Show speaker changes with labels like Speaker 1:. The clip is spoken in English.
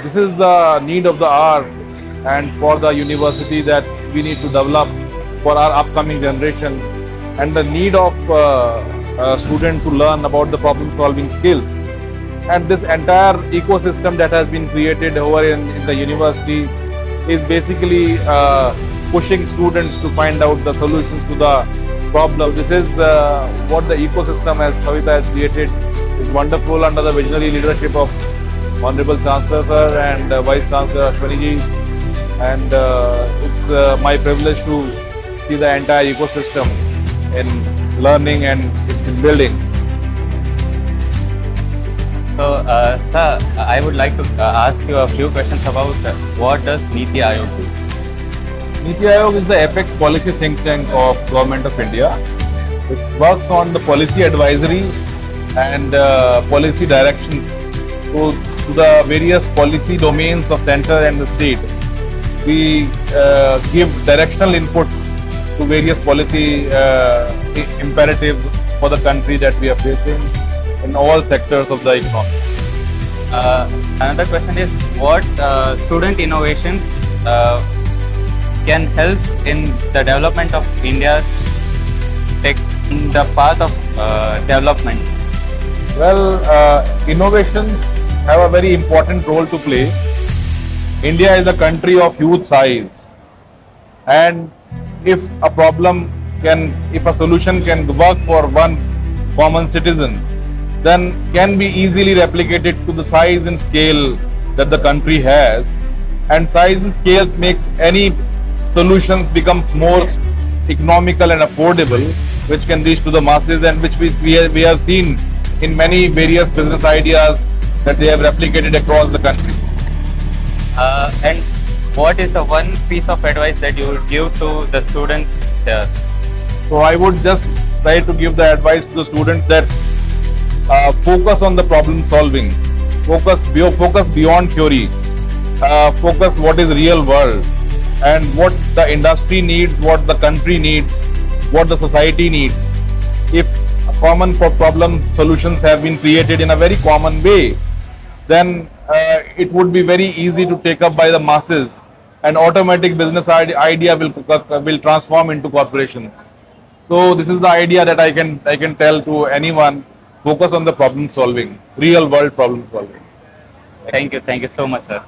Speaker 1: This is the need of the hour and for the university that we need to develop for our upcoming generation, and the need of student to learn about the problem solving skills. And this entire ecosystem that has been created over in the university is basically pushing students to find out the solutions to the problem. This is what the ecosystem as Savita has created is wonderful under the visionary leadership of Honorable Chancellor Sir and Vice Chancellor Ashwani ji. And it's my privilege to see the entire ecosystem in learning and it's in building.
Speaker 2: So, sir, I would like to ask you a few questions about what does Niti Aayog do?
Speaker 1: Niti Aayog is the apex policy think tank of Government of India. It works on the policy advisory and policy directions to the various policy domains of center and the states. We give directional inputs to various policy imperatives for the country that we are facing in all sectors of the economy.
Speaker 2: Another question is what student innovations can help in the development of India's tech, in the path of development?
Speaker 1: Well, innovations have a very important role to play. India is a country of huge size, and if a solution can work for one common citizen, then can be easily replicated to the size and scale that the country has. And size and scales makes any solutions becomes more economical and affordable, which can reach to the masses, and which we have seen in many various business ideas that they have replicated across the country.
Speaker 2: And what is the one piece of advice that you would give to the students there?
Speaker 1: So I would just try to give the advice to the students that focus on the problem solving, focus beyond theory, focus what is real world and what the industry needs, what the country needs, what the society needs. If common for problem solutions have been created in a very common way, then it would be very easy to take up by the masses, and automatic business idea will transform into corporations. So this is the idea that I can tell to anyone: focus on the problem solving, real world problem solving.
Speaker 2: Thank you so much, sir.